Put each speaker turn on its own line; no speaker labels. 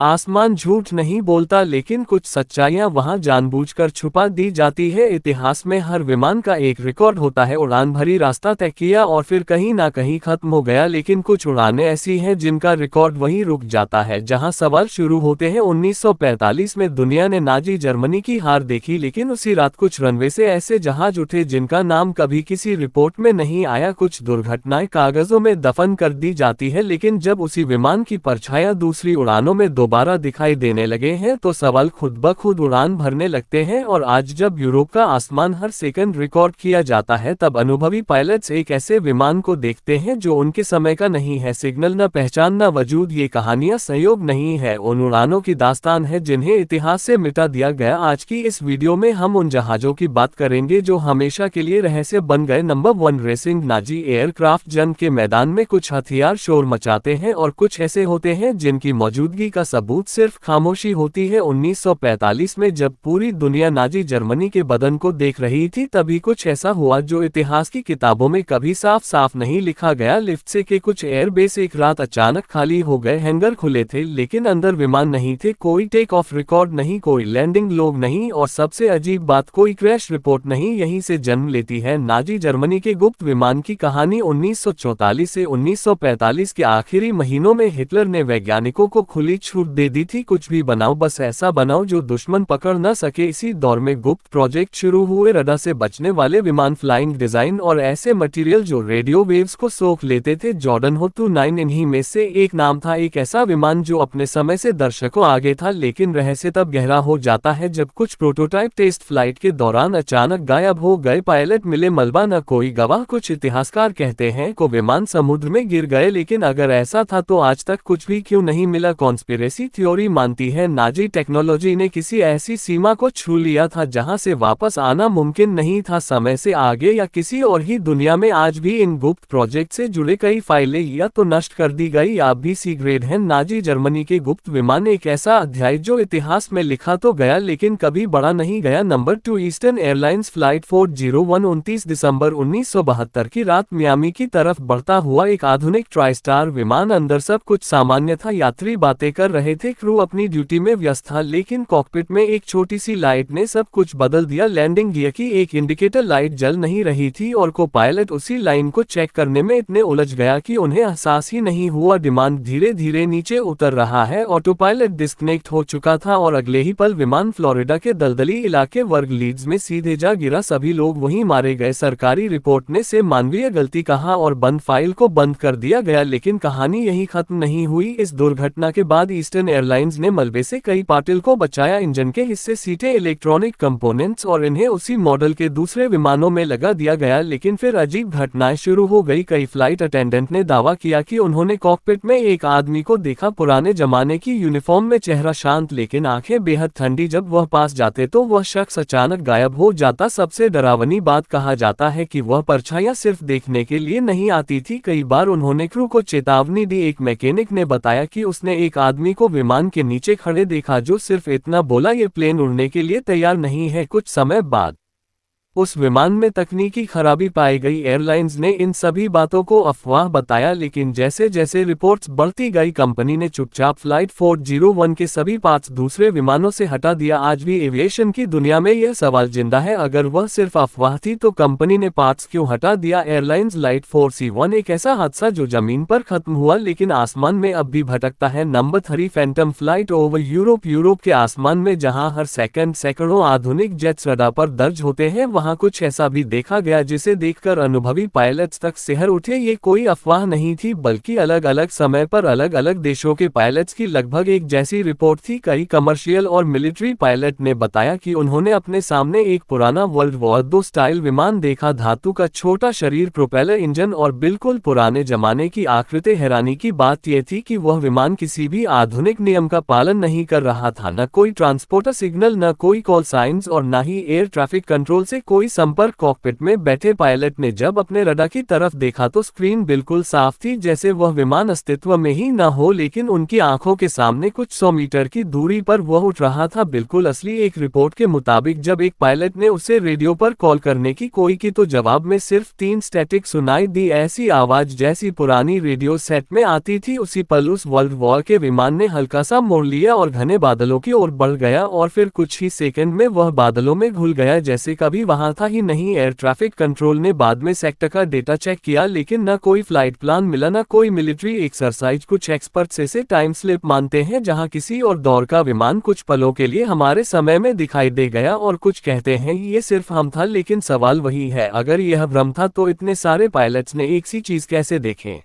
आसमान झूठ नहीं बोलता, लेकिन कुछ सच्चाइयां वहां जानबूझकर छुपा दी जाती है। इतिहास में हर विमान का एक रिकॉर्ड होता है, उड़ान भरी रास्ता तय किया और फिर कहीं ना कहीं खत्म हो गया। लेकिन कुछ उड़ानें ऐसी हैं जिनका रिकॉर्ड वहीं रुक जाता है जहां सवाल शुरू होते हैं। 1945 में दुनिया ने नाजी जर्मनी की हार देखी, लेकिन उसी रात कुछ रनवे से ऐसे जहाज उठे जिनका नाम कभी किसी रिपोर्ट में नहीं आया। कुछ दुर्घटनाएं कागजों में दफन कर दी जाती है, लेकिन जब उसी विमान की परछाइयां दूसरी उड़ानों में दोबारा दिखाई देने लगे हैं तो सवाल खुद ब खुद उड़ान भरने लगते हैं। और आज जब यूरोप का आसमान हर सेकंड रिकॉर्ड किया जाता है, तब अनुभवी पायलट्स एक ऐसे विमान को देखते हैं जो उनके समय का नहीं है। सिग्नल न पहचान न वजूद, ये कहानियां संयोग नहीं है, उन उड़ानों की दास्तान है जिन्हें इतिहास से मिटा दिया गया। आज की इस वीडियो में हम उन जहाजों की बात करेंगे जो हमेशा के लिए रहस्य बन गए। Number 1, racing Nazi aircraft. जंग के मैदान में कुछ हथियार शोर मचाते हैं और कुछ ऐसे होते हैं जिनकी मौजूदगी का सबूत सिर्फ खामोशी होती है। 1945 में जब पूरी दुनिया नाजी जर्मनी के बदन को देख रही थी, तभी कुछ ऐसा हुआ जो इतिहास की किताबों में कभी साफ साफ नहीं लिखा गया। लिफ्ट से के कुछ एयरबेस एक रात अचानक खाली हो गए। हैंगर खुले थे लेकिन अंदर विमान नहीं थे। कोई टेक ऑफ रिकॉर्ड नहीं, कोई लैंडिंग लोग नहीं, और सबसे अजीब बात, कोई क्रैश रिपोर्ट नहीं। यहीं से जन्म लेती है नाजी जर्मनी के गुप्त विमान की कहानी। 1944 से 1945 के आखिरी महीनों में हिटलर ने वैज्ञानिकों को खुली छूट दे दी थी, कुछ भी बनाओ, बस ऐसा बनाओ जो दुश्मन पकड़ न सके। इसी दौर में गुप्त प्रोजेक्ट शुरू हुए, रडार से बचने वाले विमान, फ्लाइंग डिजाइन और ऐसे मटेरियल जो रेडियो वेव्स को सोख लेते थे। जॉर्डन हो 29 इन्हीं में से एक नाम था, एक ऐसा विमान जो अपने समय से दर्शकों आगे था। लेकिन रहस्य तब गहरा हो जाता है जब कुछ प्रोटोटाइप टेस्ट फ्लाइट के दौरान अचानक गायब हो गए। पायलट मिले मलबा, न कोई गवाह। कुछ इतिहासकार कहते हैं को विमान समुद्र में गिर गए, लेकिन अगर ऐसा था तो आज तक कुछ भी क्यों नहीं मिला। कॉन्स्पिरेसी थ्योरी मानती है नाजी टेक्नोलॉजी ने किसी ऐसी सीमा को छू लिया था जहां से वापस आना मुमकिन नहीं था, समय से आगे या किसी और ही दुनिया में। आज भी इन गुप्त प्रोजेक्ट से जुड़े कई फाइलें या तो नष्ट कर दी गई या भी सीक्रेट हैं। नाजी जर्मनी के गुप्त विमान एक ऐसा अध्याय जो इतिहास में लिखा तो गया लेकिन कभी बड़ा नहीं गया। Number 2, eastern airlines flight 401। 29 दिसंबर 1972 की रात मियामी की तरफ बढ़ता हुआ एक आधुनिक ट्राइस्टार विमान। अंदर सब कुछ सामान्य था, यात्री बातें कर रहे थे, क्रू अपनी ड्यूटी में व्यस्त था, लेकिन कॉकपिट में एक छोटी सी लाइट ने सब कुछ बदल दिया। लैंडिंग गियर की एक इंडिकेटर लाइट जल नहीं रही थी और को पायलट उसी लाइन को चेक करने में इतने उलझ गया कि उन्हें एहसास ही नहीं हुआ डिमांड धीरे धीरे नीचे उतर रहा है। ऑटो पायलट डिस्कनेक्ट हो चुका था और अगले ही पल विमान फ्लोरिडा के दलदली इलाके वर्ग लीड्स में सीधे जा गिरा। सभी लोग वहीं मारे गए। सरकारी रिपोर्ट ने से मानवीय गलती कहा और बंद फाइल को बंद कर दिया गया, लेकिन कहानी यही खत्म नहीं हुई। इस दुर्घटना के बाद ईस्टर्न एयरलाइंस ने मलबे से कई पार्टिल को बचाया, इंजन के हिस्से, सीटें, इलेक्ट्रॉनिक कंपोनेंट्स, और इन्हें उसी मॉडल के दूसरे विमानों में लगा दिया गया। लेकिन फिर अजीब घटनाएं शुरू हो गई। कई फ्लाइट अटेंडेंट ने दावा किया कि उन्होंने कॉकपिट में एक आदमी को देखा, पुराने जमाने की यूनिफॉर्म में, चेहरा शांत लेकिन आंखें बेहद ठंडी। जब वह पास जाते तो वह शख्स अचानक गायब हो जाता। सबसे डरावनी बात, कहा जाता है कि वह परछाइयां सिर्फ देखने के लिए नहीं आती थी, कई बार उन्होंने क्रू को चेतावनी दी। एक मैकेनिक ने बताया कि उसने एक आदमी को विमान के नीचे खड़े देखा जो सिर्फ इतना बोला, ये प्लेन उड़ने के लिए तैयार नहीं है। कुछ समय बाद उस विमान में तकनीकी खराबी पाई गई। एयरलाइंस ने इन सभी बातों को अफवाह बताया, लेकिन जैसे जैसे रिपोर्ट्स बढ़ती गई, कंपनी ने चुपचाप फ्लाइट 401 के सभी पार्ट्स दूसरे विमानों से हटा दिया। आज भी एविएशन की दुनिया में यह सवाल जिंदा है, अगर वह सिर्फ अफवाह थी तो कंपनी ने पार्ट्स क्यों हटा दिया। एयरलाइंस लाइट 4C1 एक ऐसा हादसा जो जमीन पर खत्म हुआ लेकिन आसमान में अब भी भटकता है। Number 3, Phantom flight over Europe. Europe के आसमान में जहां हर सेकंड सैकड़ों आधुनिक जेट्स रडार पर दर्ज होते हैं, वहां कुछ ऐसा भी देखा गया जिसे देखकर अनुभवी पायलट्स तक सिहर उठे। ये कोई अफवाह नहीं थी, बल्कि अलग अलग समय पर अलग अलग देशों के पायलट्स की लगभग एक जैसी रिपोर्ट थी। कई कमर्शियल और मिलिट्री पायलट ने बताया कि उन्होंने अपने सामने एक पुराना वर्ल्ड वॉर 2 स्टाइल विमान देखा, धातु का छोटा शरीर, प्रोपेलर इंजन और बिल्कुल पुराने जमाने की आकृति। हैरानी की बात यह थी कि वह विमान किसी भी आधुनिक नियम का पालन नहीं कर रहा था, न कोई ट्रांसपोर्टर सिग्नल, न कोई कॉल साइंस और न ही एयर ट्रैफिक कंट्रोल से कोई संपर्क। कॉकपिट में बैठे पायलट ने जब अपने रडार की तरफ देखा तो स्क्रीन बिल्कुल साफ थी, जैसे वह विमान अस्तित्व में ही न हो, लेकिन उनकी आंखों के सामने कुछ 100 मीटर की दूरी पर वह उठ रहा था, बिल्कुल असली। एक रिपोर्ट के मुताबिक जब एक पायलट ने उसे रेडियो पर कॉल करने की कोई की तो जवाब में सिर्फ 3 स्टैटिक सुनाई दी, ऐसी आवाज जैसी पुरानी रेडियो सेट में आती थी। उसी पल उस वर्ल्ड वॉर के विमान ने हल्का सा मोड़ लिया और घने बादलों की ओर बढ़ गया, और फिर कुछ ही सेकंड में वह बादलों में घुल गया जैसे कभी वहां था ही नहीं। एयर ट्रैफिक कंट्रोल ने बाद में सेक्टर का डेटा चेक किया, लेकिन न कोई फ्लाइट प्लान मिला, न कोई मिलिट्री एक्सरसाइज। कुछ एक्सपर्ट्स इसे टाइम स्लिप मानते हैं, जहां किसी और दौर का विमान कुछ पलों के लिए हमारे समय में दिखाई दे गया, और कुछ कहते हैं ये सिर्फ हम था। लेकिन सवाल वही है, अगर यह भ्रम था तो इतने सारे पायलट्स ने एक सी चीज कैसे देखें।